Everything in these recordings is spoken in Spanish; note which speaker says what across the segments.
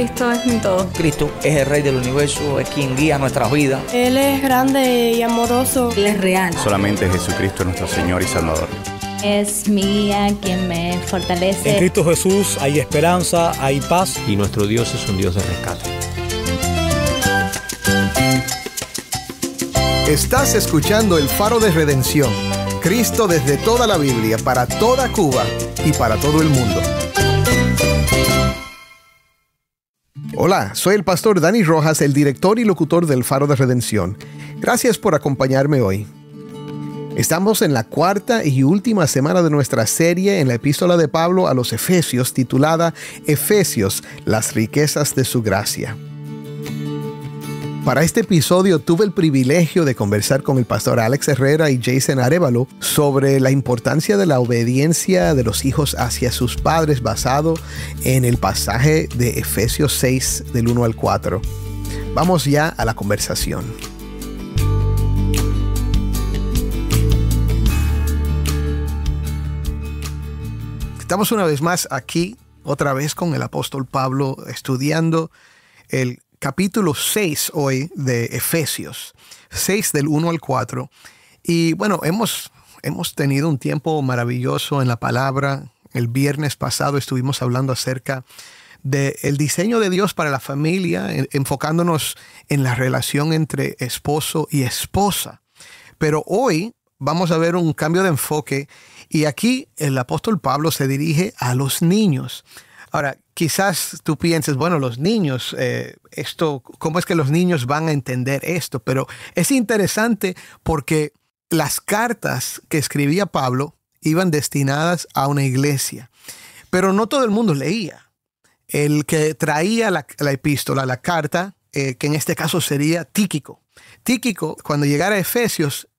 Speaker 1: Cristo es mi todo.
Speaker 2: Cristo es el Rey del universo, es quien guía nuestras vidas.
Speaker 3: Él es grande y amoroso.
Speaker 4: Él es real.
Speaker 5: Solamente Jesucristo es nuestro Señor y Salvador.
Speaker 6: Es mi guía, quien me fortalece.
Speaker 7: En Cristo Jesús hay esperanza, hay paz.
Speaker 8: Y nuestro Dios es un Dios de rescate.
Speaker 9: Estás escuchando El Faro de Redención. Cristo desde toda la Biblia, para toda Cuba y para todo el mundo. Hola, soy el pastor Dani Rojas, el director y locutor del Faro de Redención. Gracias por acompañarme hoy. Estamos en la cuarta y última semana de nuestra serie en la epístola de Pablo a los Efesios, titulada Efesios, las riquezas de su gracia. Para este episodio tuve el privilegio de conversar con el pastor Alex Herrera y Jason Arévalo sobre la importancia de la obediencia de los hijos hacia sus padres basado en el pasaje de Efesios 6 del 1 al 4. Vamos ya a la conversación. Estamos una vez más aquí, otra vez con el apóstol Pablo, estudiando el capítulo 6 hoy de Efesios, 6 del 1 al 4. Y bueno, hemos tenido un tiempo maravilloso en la palabra. El viernes pasado estuvimos hablando acerca del diseño de Dios para la familia, enfocándonos en la relación entre esposo y esposa. Pero hoy vamos a ver un cambio de enfoque y aquí el apóstol Pablo se dirige a los niños. Ahora, quizás tú pienses, bueno, los niños, ¿cómo es que los niños van a entender esto? Pero es interesante porque las cartas que escribía Pablo iban destinadas a una iglesia, pero no todo el mundo leía. El que traía la epístola, la carta, que en este caso sería Tíquico. Tíquico, cuando llegara a Efesios,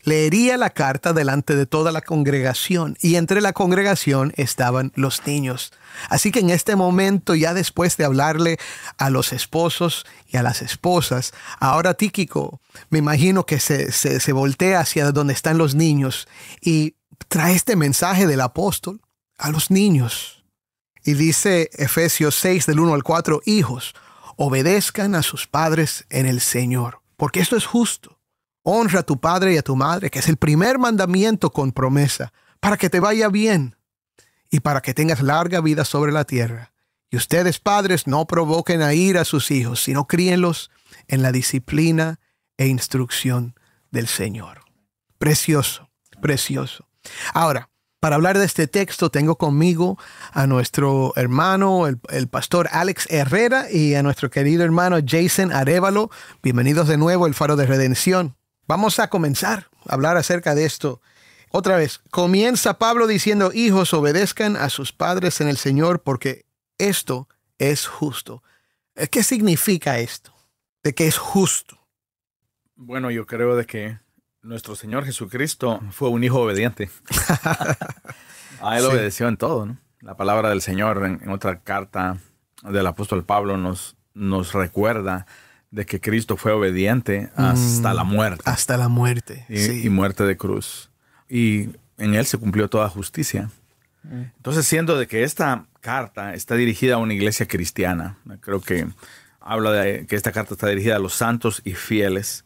Speaker 9: leería la carta delante de toda la congregación y entre la congregación estaban los niños. Así que en este momento, ya después de hablarle a los esposos y a las esposas, ahora Tíquico me imagino que se voltea hacia donde están los niños y trae este mensaje del apóstol a los niños. Y dice Efesios 6 del 1 al 4, hijos, obedezcan a sus padres en el Señor, porque esto es justo. Honra a tu padre y a tu madre, que es el primer mandamiento con promesa, para que te vaya bien y para que tengas larga vida sobre la tierra. Y ustedes, padres, no provoquen a ira a sus hijos, sino críenlos en la disciplina e instrucción del Señor. Precioso, precioso. Ahora, para hablar de este texto, tengo conmigo a nuestro hermano, el pastor Alex Herrera, y a nuestro querido hermano Jason Arévalo. Bienvenidos de nuevo al Faro de Redención. Vamos a comenzar a hablar acerca de esto. Otra vez, comienza Pablo diciendo, hijos, obedezcan a sus padres en el Señor, porque esto es justo. ¿Qué significa esto? ¿De qué es justo?
Speaker 5: Bueno, yo creo de que nuestro Señor Jesucristo fue un hijo obediente. A él obedeció en todo, ¿no? La palabra del Señor en otra carta del apóstol Pablo nos recuerda de que Cristo fue obediente hasta la muerte.
Speaker 9: Hasta la muerte,
Speaker 5: y muerte de cruz. Y en él se cumplió toda justicia. Entonces, siendo de que esta carta está dirigida a una iglesia cristiana, creo que habla de que esta carta está dirigida a los santos y fieles.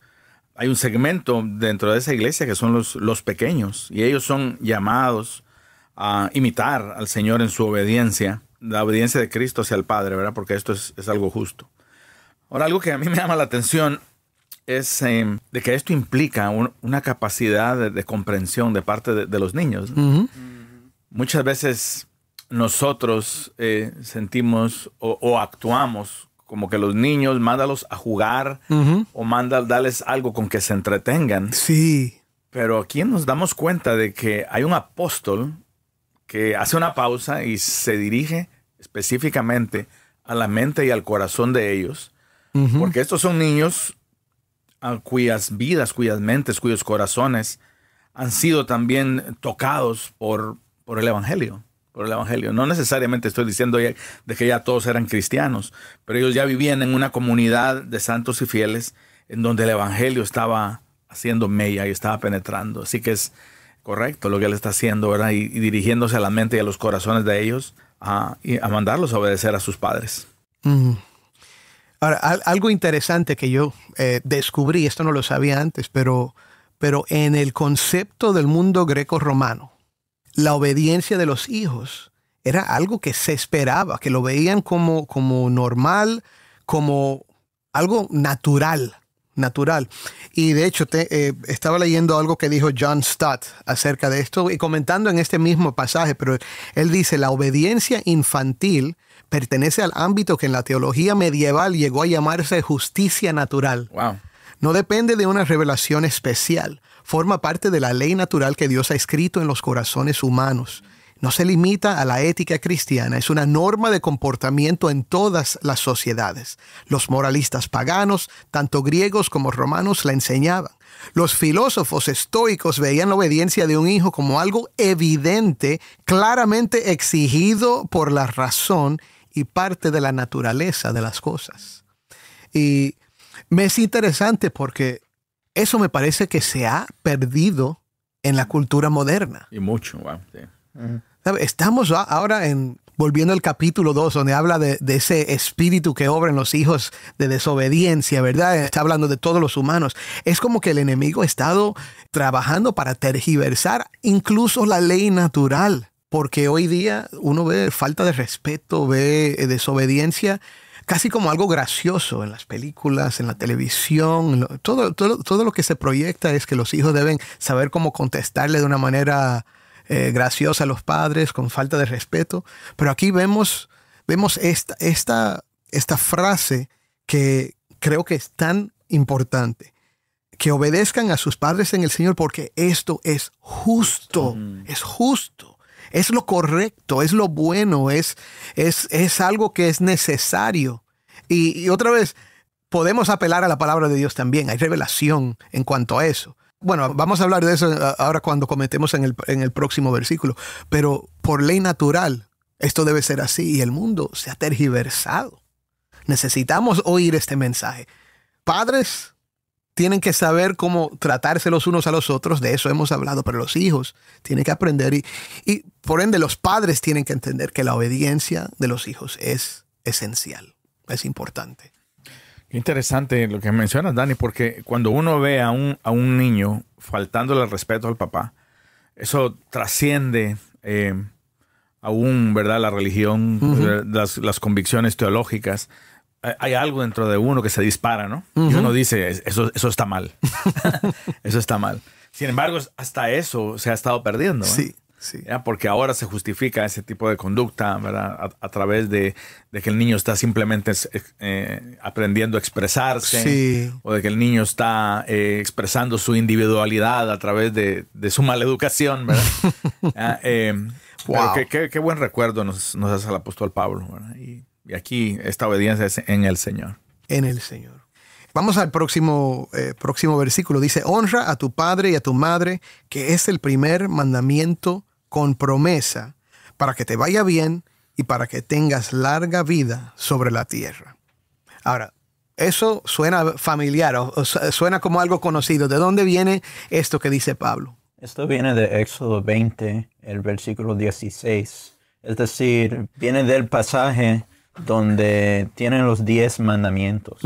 Speaker 5: Hay un segmento dentro de esa iglesia que son los pequeños, y ellos son llamados a imitar al Señor en su obediencia, la obediencia de Cristo hacia el Padre, ¿verdad? Porque esto es algo justo. Ahora, algo que a mí me llama la atención es de que esto implica una capacidad de comprensión de parte de los niños. Uh-huh. Muchas veces nosotros sentimos o actuamos como que los niños, mándalos a jugar, uh-huh, o darles algo con que se entretengan.
Speaker 9: Sí.
Speaker 5: Pero aquí nos damos cuenta de que hay un apóstol que hace una pausa y se dirige específicamente a la mente y al corazón de ellos. Porque estos son niños cuyas vidas, cuyas mentes, cuyos corazones han sido también tocados por el Evangelio. Por el Evangelio. No necesariamente estoy diciendo de que ya todos eran cristianos, pero ellos ya vivían en una comunidad de santos y fieles en donde el Evangelio estaba haciendo mella y estaba penetrando. Así que es correcto lo que él está haciendo, ¿verdad? Y dirigiéndose a la mente y a los corazones de ellos y a mandarlos a obedecer a sus padres.
Speaker 9: Ahora, algo interesante que yo descubrí, esto no lo sabía antes, pero en el concepto del mundo greco-romano, la obediencia de los hijos era algo que se esperaba, que lo veían como normal, como algo natural. Y de hecho, estaba leyendo algo que dijo John Stott acerca de esto y comentando en este mismo pasaje, pero él dice, la obediencia infantil pertenece al ámbito que en la teología medieval llegó a llamarse justicia natural.
Speaker 5: Wow.
Speaker 9: No depende de una revelación especial. Forma parte de la ley natural que Dios ha escrito en los corazones humanos. No se limita a la ética cristiana. Es una norma de comportamiento en todas las sociedades. Los moralistas paganos, tanto griegos como romanos, la enseñaban. Los filósofos estoicos veían la obediencia de un hijo como algo evidente, claramente exigido por la razón y parte de la naturaleza de las cosas. Y me es interesante porque eso me parece que se ha perdido en la cultura moderna.
Speaker 5: Y mucho, wow. Sí.
Speaker 9: Estamos ahora volviendo al capítulo 2, donde habla de ese espíritu que obra en los hijos de desobediencia, ¿verdad? Está hablando de todos los humanos. Es como que el enemigo ha estado trabajando para tergiversar incluso la ley natural, porque hoy día uno ve falta de respeto, ve desobediencia casi como algo gracioso en las películas, en la televisión. Todo lo que se proyecta es que los hijos deben saber cómo contestarle de una manera graciosa a los padres, con falta de respeto. Pero aquí vemos esta frase que creo que es tan importante. Que obedezcan a sus padres en el Señor porque esto es justo. Es justo. Es lo correcto, es lo bueno, es algo que es necesario. Y otra vez, podemos apelar a la palabra de Dios también. Hay revelación en cuanto a eso. Bueno, vamos a hablar de eso ahora cuando comentemos en el próximo versículo. Pero por ley natural, esto debe ser así y el mundo se ha tergiversado. Necesitamos oír este mensaje. Padres tienen que saber cómo tratarse los unos a los otros, de eso hemos hablado, pero los hijos tienen que aprender y por ende los padres tienen que entender que la obediencia de los hijos es esencial, es importante.
Speaker 5: Qué interesante lo que mencionas, Dani, porque cuando uno ve a un niño faltándole el respeto al papá, eso trasciende aún, ¿verdad?, la religión, las convicciones teológicas. Hay algo dentro de uno que se dispara, ¿no? Y uno dice, eso está mal. Eso está mal. Sin embargo, hasta eso se ha estado perdiendo, ¿eh?
Speaker 9: Sí, sí.
Speaker 5: ¿Ya? Porque ahora se justifica ese tipo de conducta, ¿verdad? A través de que el niño está simplemente aprendiendo a expresarse.
Speaker 9: Sí.
Speaker 5: O de que el niño está expresando su individualidad a través de su mala educación, ¿verdad?
Speaker 9: Wow.
Speaker 5: Pero qué buen recuerdo nos hace el apóstol Pablo, ¿verdad? Y aquí esta obediencia es en el Señor.
Speaker 9: En el Señor. Vamos al próximo versículo. Dice, honra a tu padre y a tu madre, que es el primer mandamiento con promesa, para que te vaya bien y para que tengas larga vida sobre la tierra. Ahora, eso suena familiar, o suena como algo conocido. ¿De dónde viene esto que dice Pablo?
Speaker 8: Esto viene de Éxodo 20, el versículo 16. Es decir, viene del pasaje donde tienen los 10 mandamientos.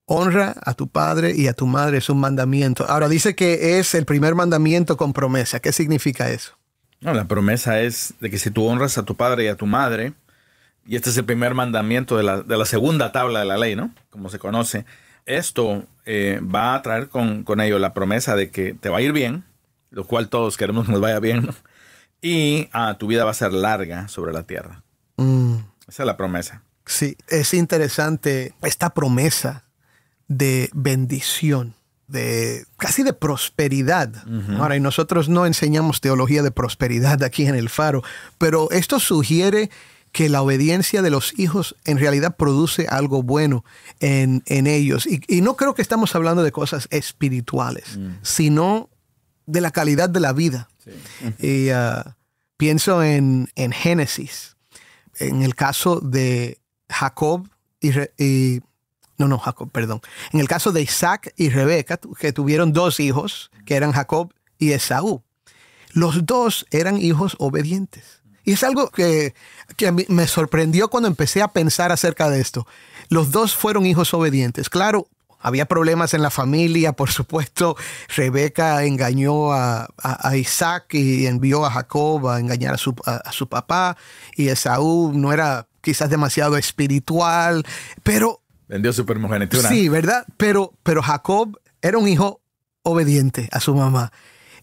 Speaker 9: Honra a tu padre y a tu madre es un mandamiento. Ahora dice que es el primer mandamiento con promesa. ¿Qué significa eso?
Speaker 5: No, la promesa es de que si tú honras a tu padre y a tu madre, y este es el primer mandamiento de la segunda tabla de la ley, ¿no? Como se conoce. Esto va a traer con ello la promesa de que te va a ir bien, lo cual todos queremos que nos vaya bien, ¿no? Y tu vida va a ser larga sobre la tierra. Esa es la promesa.
Speaker 9: Sí, es interesante esta promesa de bendición, casi de prosperidad. Ahora, y nosotros no enseñamos teología de prosperidad aquí en el Faro, pero esto sugiere que la obediencia de los hijos en realidad produce algo bueno en ellos. Y no creo que estamos hablando de cosas espirituales, sino de la calidad de la vida. Sí. Y pienso en Génesis. En el caso de Jacob en el caso de Isaac y Rebeca, que tuvieron 2 hijos, que eran Jacob y Esaú. Los 2 eran hijos obedientes. Y es algo que a mí me sorprendió cuando empecé a pensar acerca de esto. Los dos fueron hijos obedientes. Claro, había problemas en la familia, por supuesto. Rebeca engañó a Isaac y envió a Jacob a engañar a su papá. Y Esaú no era quizás demasiado espiritual, pero...
Speaker 5: Vendió su primogenitura.
Speaker 9: Sí, ¿verdad? Pero Jacob era un hijo obediente a su mamá.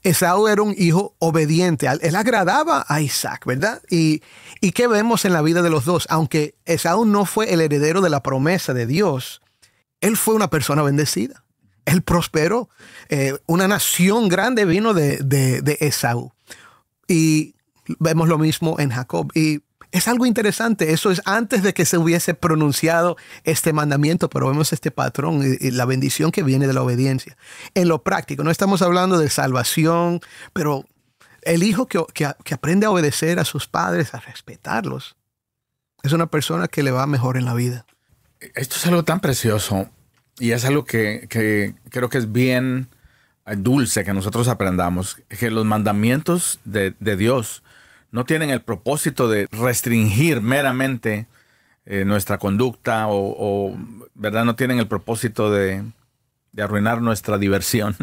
Speaker 9: Esaú era un hijo obediente. Él agradaba a Isaac, ¿verdad? ¿Y qué vemos en la vida de los dos? Aunque Esaú no fue el heredero de la promesa de Dios, él fue una persona bendecida. Él prosperó. Una nación grande vino de Esaú. Y vemos lo mismo en Jacob. Y es algo interesante. Eso es antes de que se hubiese pronunciado este mandamiento, pero vemos este patrón y la bendición que viene de la obediencia. En lo práctico, no estamos hablando de salvación, pero el hijo que aprende a obedecer a sus padres, a respetarlos, es una persona que le va mejor en la vida.
Speaker 5: Esto es algo tan precioso y es algo que creo que es bien dulce que nosotros aprendamos, que los mandamientos de Dios no tienen el propósito de restringir meramente nuestra conducta o ¿verdad? No tienen el propósito de arruinar nuestra diversión.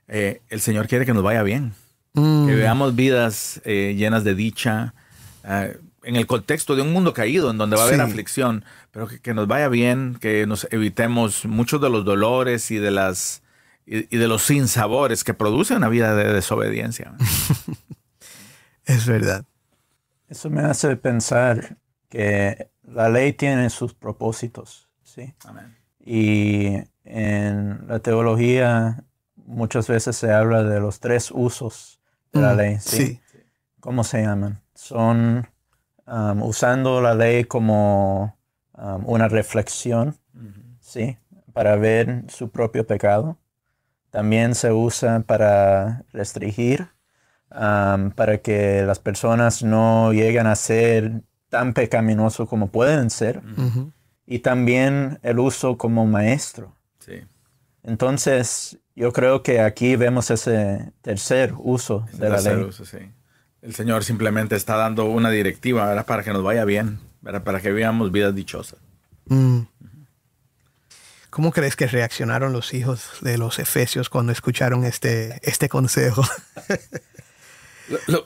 Speaker 5: El Señor quiere que nos vaya bien, que veamos vidas llenas de dicha, en el contexto de un mundo caído, en donde va a haber aflicción, pero que nos vaya bien, que nos evitemos muchos de los dolores y de los sinsabores que produce una vida de desobediencia.
Speaker 9: Es verdad.
Speaker 8: Eso me hace pensar que la ley tiene sus propósitos, ¿sí?
Speaker 5: Amén.
Speaker 8: Y en la teología muchas veces se habla de los 3 usos de la ley, ¿sí?
Speaker 9: Sí.
Speaker 8: ¿Cómo se llaman? Son usando la ley como una reflexión, ¿sí? Para ver su propio pecado. También se usa para restringir, para que las personas no lleguen a ser tan pecaminosos como pueden ser.
Speaker 9: Uh-huh.
Speaker 8: Y también el uso como maestro.
Speaker 5: Sí.
Speaker 8: Entonces, yo creo que aquí vemos ese tercer uso de la ley.
Speaker 5: Uso, sí. El Señor simplemente está dando una directiva, ¿verdad? Para que nos vaya bien, ¿verdad? Para que vivamos vidas dichosas.
Speaker 9: ¿Cómo crees que reaccionaron los hijos de los Efesios cuando escucharon este consejo?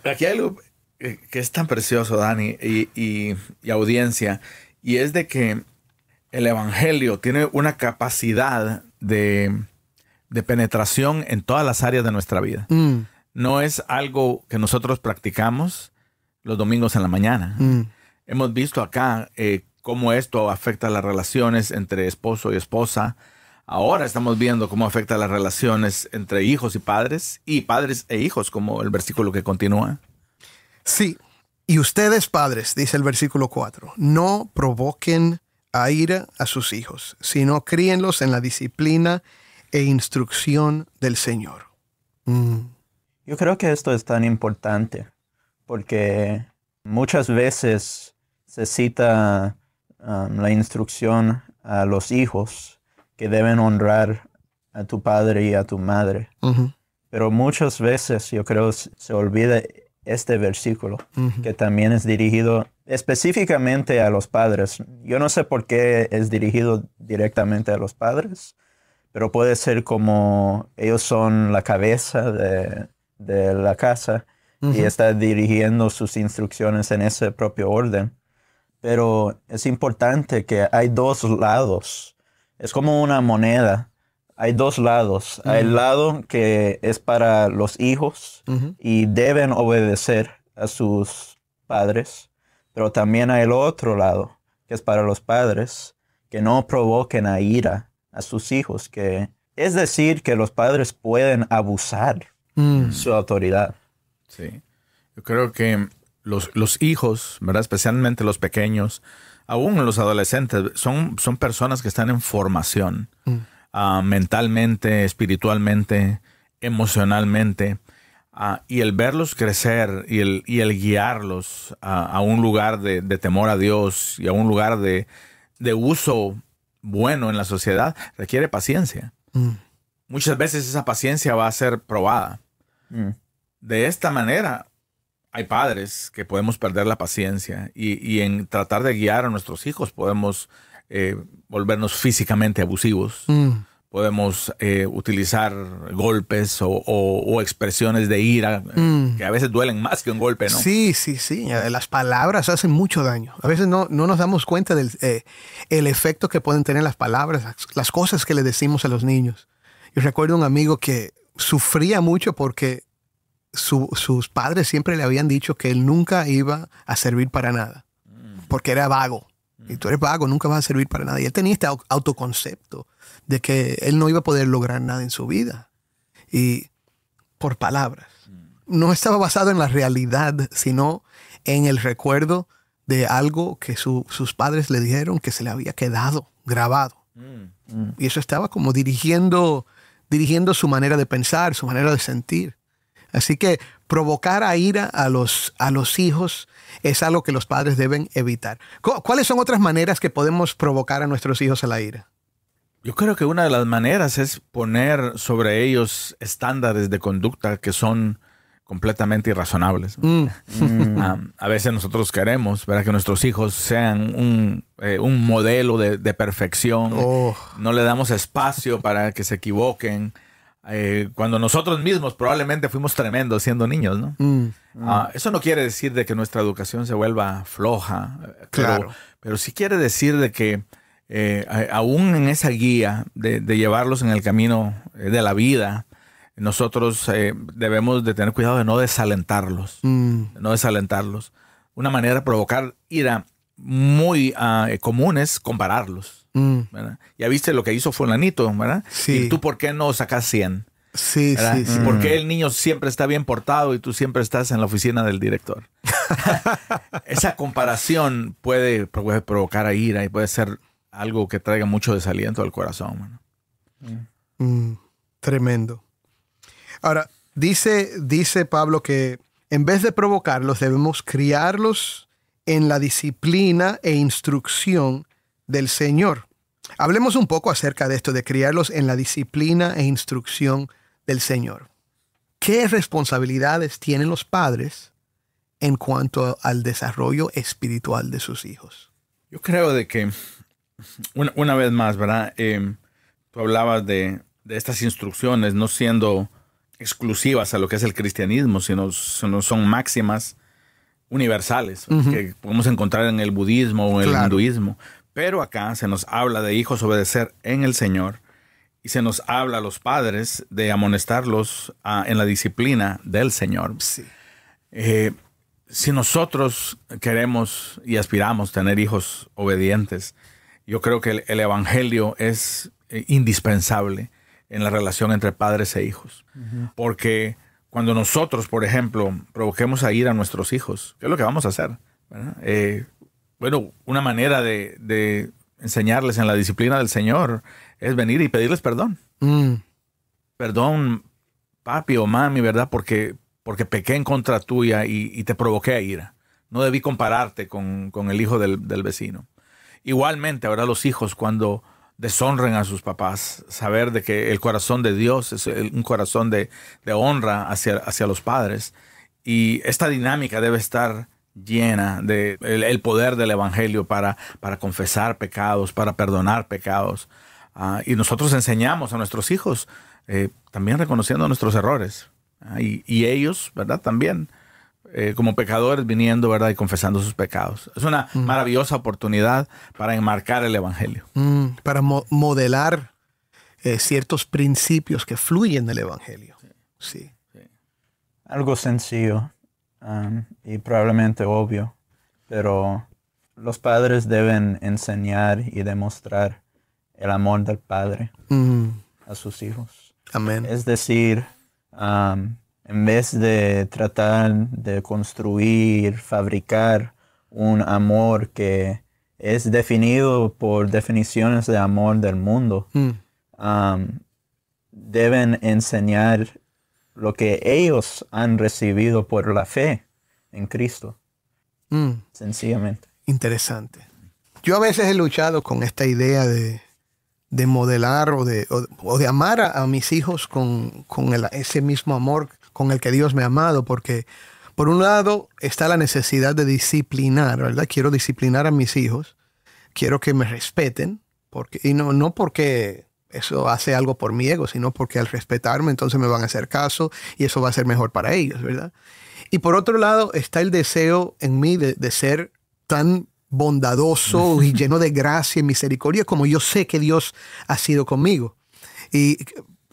Speaker 5: Aquí hay algo que es tan precioso, Dani, y audiencia, y es de que el Evangelio tiene una capacidad de penetración en todas las áreas de nuestra vida. No es algo que nosotros practicamos los domingos en la mañana. Hemos visto acá cómo esto afecta las relaciones entre esposo y esposa. Ahora estamos viendo cómo afecta las relaciones entre hijos y padres e hijos, como el versículo que continúa.
Speaker 9: Sí. Y ustedes, padres, dice el versículo 4, no provoquen a ira a sus hijos, sino críenlos en la disciplina e instrucción del Señor.
Speaker 8: Yo creo que esto es tan importante porque muchas veces se cita la instrucción a los hijos que deben honrar a tu padre y a tu madre.
Speaker 9: Uh-huh.
Speaker 8: Pero muchas veces yo creo se olvida este versículo, que también es dirigido específicamente a los padres. Yo no sé por qué es dirigido directamente a los padres, pero puede ser como ellos son la cabeza de la casa y está dirigiendo sus instrucciones en ese propio orden. Pero es importante que hay 2 lados. Es como una moneda. Hay 2 lados. Hay el lado que es para los hijos y deben obedecer a sus padres. Pero también hay el otro lado, que es para los padres, que no provoquen a ira a sus hijos. Es decir, que los padres pueden abusar su autoridad.
Speaker 5: Sí. Yo creo que los hijos, ¿verdad? Especialmente los pequeños, aún los adolescentes, son personas que están en formación. Mentalmente, espiritualmente, emocionalmente, y el verlos crecer y el guiarlos a un lugar de temor a Dios y a un lugar de uso bueno en la sociedad requiere paciencia. Muchas veces esa paciencia va a ser probada. De esta manera, hay padres que podemos perder la paciencia y en tratar de guiar a nuestros hijos podemos volvernos físicamente abusivos. Podemos utilizar golpes o expresiones de ira que a veces duelen más que un golpe, ¿no?
Speaker 9: Sí. Las palabras hacen mucho daño. A veces no nos damos cuenta del el efecto que pueden tener las palabras, las cosas que le decimos a los niños. Yo recuerdo un amigo que sufría mucho porque sus padres siempre le habían dicho que él nunca iba a servir para nada, porque era vago. Y tú eres vago, nunca vas a servir para nada. Y él tenía este autoconcepto de que él no iba a poder lograr nada en su vida. Y por palabras. No estaba basado en la realidad, sino en el recuerdo de algo que sus padres le dijeron que se le había quedado grabado. Y eso estaba como dirigiendo su manera de pensar, su manera de sentir. Así que provocar a ira a los hijos es algo que los padres deben evitar. ¿Cuáles son otras maneras que podemos provocar a nuestros hijos a la ira?
Speaker 5: Yo creo que una de las maneras es poner sobre ellos estándares de conducta que son completamente irrazonables. A veces nosotros queremos, ¿verdad?, que nuestros hijos sean un modelo de perfección. No le damos espacio para que se equivoquen. Cuando nosotros mismos probablemente fuimos tremendos siendo niños, ¿no? Eso no quiere decir de que nuestra educación se vuelva floja,
Speaker 9: claro.
Speaker 5: pero sí quiere decir de que aún en esa guía de llevarlos en el camino de la vida, nosotros debemos de tener cuidado de no desalentarlos. Una manera de provocar ira muy común es compararlos. ¿Verdad? Ya viste lo que hizo fulanito, ¿verdad?
Speaker 9: Sí.
Speaker 5: ¿Y tú por qué no sacas 100?
Speaker 9: Sí.
Speaker 5: ¿Por qué el niño siempre está bien portado y tú siempre estás en la oficina del director? Esa comparación puede provocar a ira y puede ser algo que traiga mucho desaliento al corazón.
Speaker 9: Tremendo. Ahora, dice Pablo que en vez de provocarlos, debemos criarlos en la disciplina e instrucción del Señor. Hablemos un poco acerca de esto, de criarlos en la disciplina e instrucción del Señor. ¿Qué responsabilidades tienen los padres en cuanto al desarrollo espiritual de sus hijos?
Speaker 5: Yo creo de que, una vez más, ¿verdad? Tú hablabas de estas instrucciones no siendo exclusivas a lo que es el cristianismo, sino son máximas universales que podemos encontrar en el budismo o en el hinduismo. Pero acá se nos habla de hijos obedecer en el Señor y se nos habla a los padres de amonestarlos en la disciplina del Señor.
Speaker 9: Sí.
Speaker 5: Si nosotros queremos y aspiramos tener hijos obedientes, yo creo que el evangelio es indispensable en la relación entre padres e hijos. Porque cuando nosotros, por ejemplo, provoquemos a ira a nuestros hijos, ¿qué es lo que vamos a hacer? ¿Verdad? Bueno, una manera de enseñarles en la disciplina del Señor es venir y pedirles perdón. Perdón, papi o mami, ¿verdad? Porque pequé en contra tuya y te provoqué a ira. No debí compararte con el hijo del vecino. Igualmente, ahora los hijos, cuando deshonren a sus papás, saber de que el corazón de Dios es un corazón de honra hacia los padres. Y esta dinámica debe estar llena de el poder del evangelio para confesar pecados, para perdonar pecados. Y nosotros enseñamos a nuestros hijos también reconociendo nuestros errores. Y ellos, ¿verdad? También como pecadores viniendo, ¿verdad? Y confesando sus pecados. Es una maravillosa oportunidad para enmarcar el evangelio.
Speaker 9: Para modelar ciertos principios que fluyen del evangelio. Sí.
Speaker 8: Algo sencillo. Y probablemente obvio, pero los padres deben enseñar y demostrar el amor del padre a sus hijos.
Speaker 9: Amén.
Speaker 8: Es decir, en vez de tratar de construir, fabricar un amor que es definido por definiciones de amor del mundo, deben enseñar lo que ellos han recibido por la fe en Cristo. Sencillamente.
Speaker 9: Interesante. Yo a veces he luchado con esta idea de modelar o de amar a mis hijos con ese mismo amor con el que Dios me ha amado, porque Por un lado está la necesidad de disciplinar, ¿verdad? Quiero disciplinar a mis hijos, quiero que me respeten, y no porque eso hace algo por mi ego, sino porque al respetarme entonces me van a hacer caso y eso va a ser mejor para ellos, ¿verdad? Y por otro lado está el deseo en mí de ser tan bondadoso y lleno de gracia y misericordia como yo sé que Dios ha sido conmigo. Y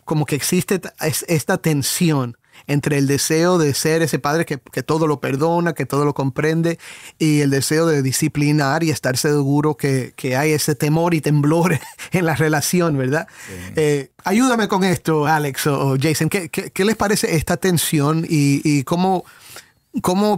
Speaker 9: como que existe esta tensión entre el deseo de ser ese padre que todo lo perdona, que todo lo comprende, y el deseo de disciplinar y estar seguro que hay ese temor y temblor en la relación, ¿verdad? Sí. Ayúdame con esto, Alex o Jason. ¿Qué les parece esta tensión y cómo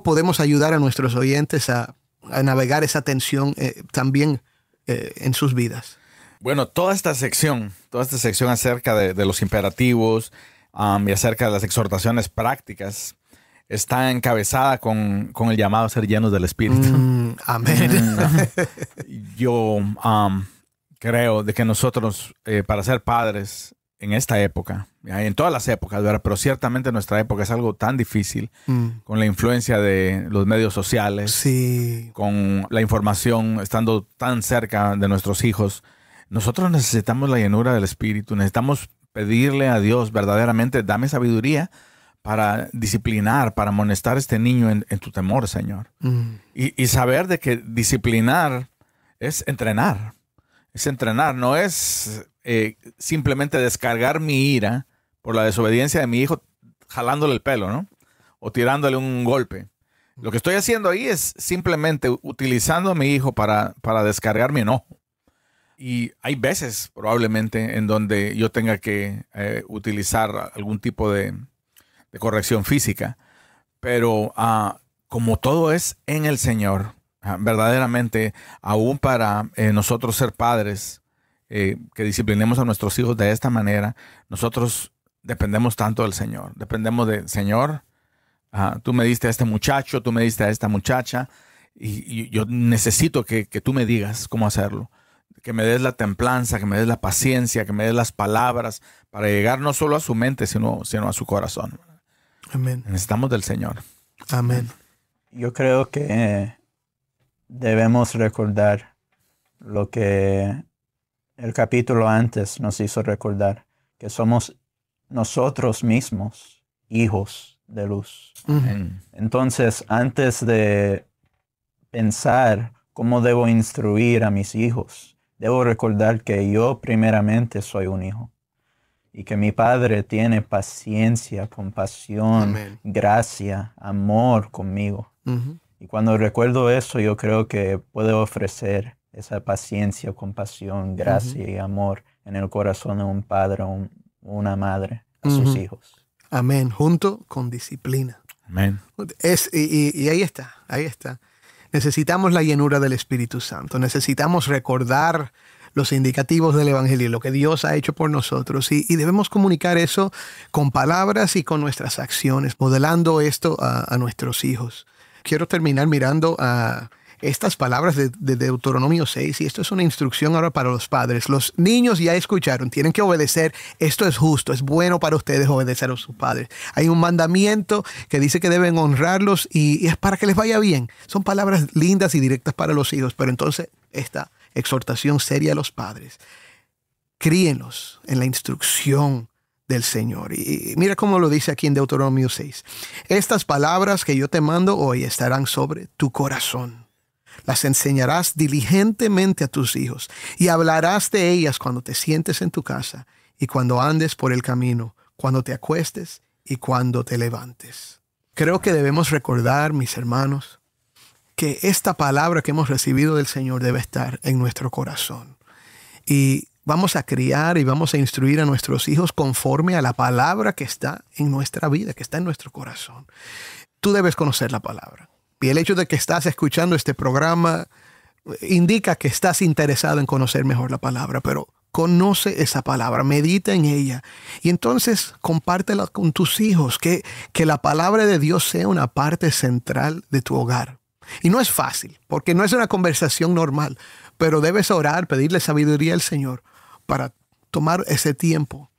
Speaker 9: podemos ayudar a nuestros oyentes a navegar esa tensión también en sus vidas?
Speaker 5: Bueno, toda esta sección acerca de los imperativos y acerca de las exhortaciones prácticas está encabezada con el llamado a ser llenos del Espíritu.
Speaker 9: Amén.
Speaker 5: Yo creo de que nosotros, para ser padres en esta época, en todas las épocas, ¿verdad? Pero ciertamente nuestra época es algo tan difícil con la influencia de los medios sociales,
Speaker 9: sí,
Speaker 5: con la información estando tan cerca de nuestros hijos. Nosotros necesitamos la llenura del Espíritu, necesitamos pedirle a Dios verdaderamente, dame sabiduría para disciplinar, para amonestar a este niño en tu temor, Señor. Y saber de que disciplinar es entrenar, no es simplemente descargar mi ira por la desobediencia de mi hijo jalándole el pelo, ¿no? O tirándole un golpe. Lo que estoy haciendo ahí es simplemente utilizando a mi hijo para descargar mi enojo. Y hay veces probablemente en donde yo tenga que utilizar algún tipo de corrección física. Pero como todo es en el Señor, verdaderamente, aún para nosotros ser padres, que disciplinemos a nuestros hijos de esta manera, nosotros dependemos tanto del Señor. Dependemos del Señor. Tú me diste a este muchacho, tú me diste a esta muchacha, y yo necesito que tú me digas cómo hacerlo. Que me des la templanza, que me des la paciencia, que me des las palabras para llegar no solo a su mente, sino a su corazón.
Speaker 9: Amén.
Speaker 5: Necesitamos del Señor.
Speaker 9: Amén.
Speaker 8: Yo creo que debemos recordar lo que el capítulo antes nos hizo recordar, que somos nosotros mismos hijos de luz.
Speaker 5: Amén.
Speaker 8: Entonces, antes de pensar cómo debo instruir a mis hijos, debo recordar que yo primeramente soy un hijo y que mi Padre tiene paciencia, compasión,
Speaker 9: Amén,
Speaker 8: gracia, amor conmigo. Y cuando recuerdo eso, yo creo que puedo ofrecer esa paciencia, compasión, gracia y amor en el corazón de un padre o una madre a sus hijos.
Speaker 9: Amén. Junto con disciplina.
Speaker 5: Amén.
Speaker 9: Y ahí está. Necesitamos la llenura del Espíritu Santo. Necesitamos recordar los indicativos del Evangelio, lo que Dios ha hecho por nosotros. Y debemos comunicar eso con palabras y con nuestras acciones, modelando esto a nuestros hijos. Quiero terminar mirando a estas palabras de Deuteronomio 6, y esto es una instrucción ahora para los padres. Los niños ya escucharon, tienen que obedecer. Esto es justo, es bueno para ustedes obedecer a sus padres. Hay un mandamiento que dice que deben honrarlos y es para que les vaya bien. Son palabras lindas y directas para los hijos, pero entonces esta exhortación seria a los padres. Críenlos en la instrucción del Señor. Y mira cómo lo dice aquí en Deuteronomio 6. Estas palabras que yo te mando hoy estarán sobre tu corazón. Las enseñarás diligentemente a tus hijos y hablarás de ellas cuando te sientes en tu casa y cuando andes por el camino, cuando te acuestes y cuando te levantes. Creo que debemos recordar, mis hermanos, que esta palabra que hemos recibido del Señor debe estar en nuestro corazón. Y vamos a criar y vamos a instruir a nuestros hijos conforme a la palabra que está en nuestra vida, que está en nuestro corazón. Tú debes conocer la palabra. Y el hecho de que estás escuchando este programa indica que estás interesado en conocer mejor la palabra, pero conoce esa palabra, medita en ella y entonces compártela con tus hijos, que la palabra de Dios sea una parte central de tu hogar. Y no es fácil, porque no es una conversación normal, pero debes orar, pedirle sabiduría al Señor para tomar ese tiempo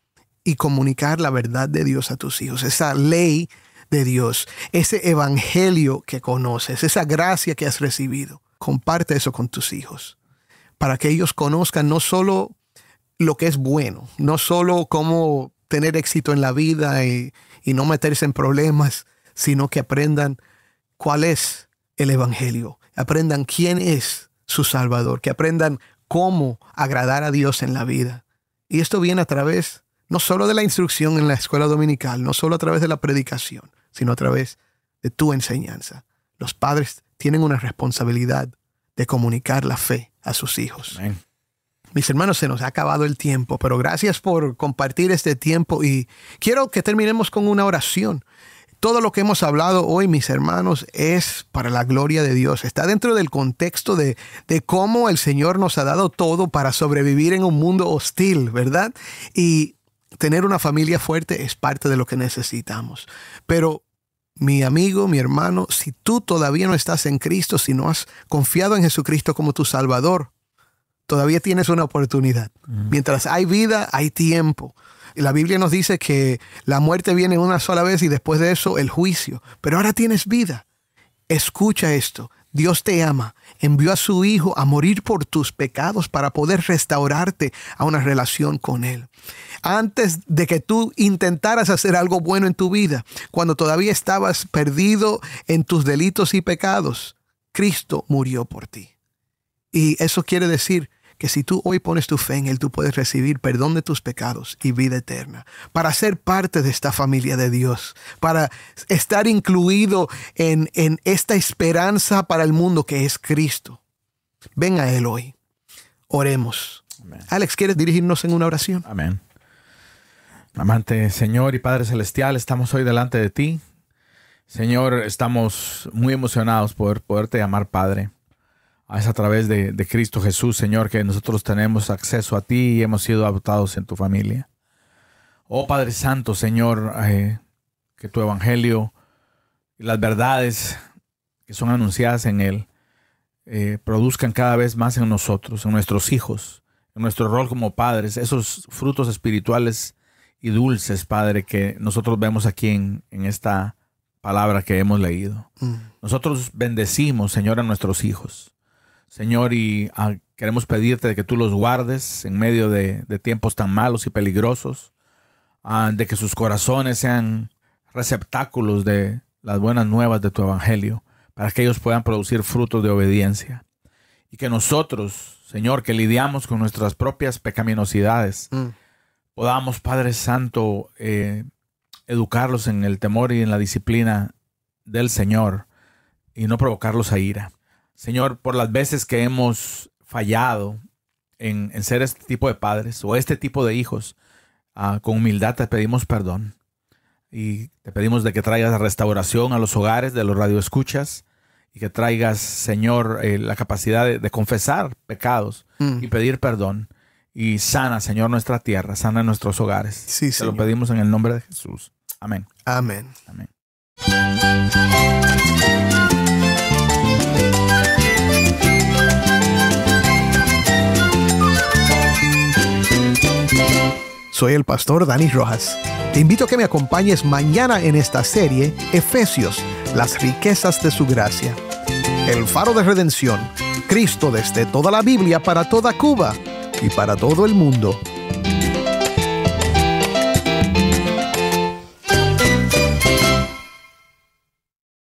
Speaker 9: y comunicar la verdad de Dios a tus hijos. Esa ley de Dios, ese evangelio que conoces, esa gracia que has recibido. Comparte eso con tus hijos, para que ellos conozcan no solo lo que es bueno, no solo cómo tener éxito en la vida y no meterse en problemas, sino que aprendan cuál es el evangelio, aprendan quién es su Salvador, que aprendan cómo agradar a Dios en la vida. Y esto viene a través no solo de la instrucción en la escuela dominical, no solo a través de la predicación, sino a través de tu enseñanza. Los padres tienen una responsabilidad de comunicar la fe a sus hijos.
Speaker 5: Amén.
Speaker 9: Mis hermanos, se nos ha acabado el tiempo, pero gracias por compartir este tiempo y quiero que terminemos con una oración. Todo lo que hemos hablado hoy, mis hermanos, es para la gloria de Dios. Está dentro del contexto de cómo el Señor nos ha dado todo para sobrevivir en un mundo hostil, ¿verdad? Y tener una familia fuerte es parte de lo que necesitamos. Pero mi amigo, mi hermano, si tú todavía no estás en Cristo, si no has confiado en Jesucristo como tu Salvador, todavía tienes una oportunidad. Mientras hay vida, hay tiempo. La Biblia nos dice que la muerte viene una sola vez y después de eso el juicio. Pero ahora tienes vida. Escucha esto. Dios te ama. Envió a su Hijo a morir por tus pecados para poder restaurarte a una relación con Él. Antes de que tú intentaras hacer algo bueno en tu vida, cuando todavía estabas perdido en tus delitos y pecados, Cristo murió por ti. Y eso quiere decir que si tú hoy pones tu fe en Él, tú puedes recibir perdón de tus pecados y vida eterna. Para ser parte de esta familia de Dios, para estar incluido en esta esperanza para el mundo que es Cristo. Ven a Él hoy. Oremos.
Speaker 5: Amén.
Speaker 9: Alex, ¿quieres dirigirnos en una oración?
Speaker 5: Amén. Amante Señor y Padre Celestial, estamos hoy delante de ti. Señor, estamos muy emocionados por poderte llamar Padre. Es a través de Cristo Jesús, Señor, que nosotros tenemos acceso a ti y hemos sido adoptados en tu familia. Oh Padre Santo, Señor, que tu evangelio y las verdades que son anunciadas en él produzcan cada vez más en nosotros, en nuestros hijos, en nuestro rol como padres, esos frutos espirituales y dulces, Padre, que nosotros vemos aquí en esta palabra que hemos leído. Nosotros bendecimos, Señor, a nuestros hijos. Señor, y queremos pedirte de que tú los guardes en medio de tiempos tan malos y peligrosos, de que sus corazones sean receptáculos de las buenas nuevas de tu evangelio, para que ellos puedan producir frutos de obediencia. Y que nosotros, Señor, que lidiamos con nuestras propias pecaminosidades, podamos, Padre Santo, educarlos en el temor y en la disciplina del Señor y no provocarlos a ira. Señor, por las veces que hemos fallado en ser este tipo de padres o este tipo de hijos, con humildad te pedimos perdón. Y te pedimos de que traigas restauración a los hogares de los radioescuchas y que traigas, Señor, la capacidad de confesar pecados y pedir perdón. Y sana, Señor, nuestra tierra, sana nuestros hogares.
Speaker 9: Sí,
Speaker 5: te
Speaker 9: Señor.
Speaker 5: lo pedimos en el nombre de Jesús. Amén.
Speaker 9: Amén.
Speaker 5: Amén.
Speaker 9: Soy el pastor Dani Rojas. Te invito a que me acompañes mañana en esta serie Efesios, las riquezas de su gracia. El faro de redención, Cristo desde toda la Biblia para toda Cuba y para todo el mundo.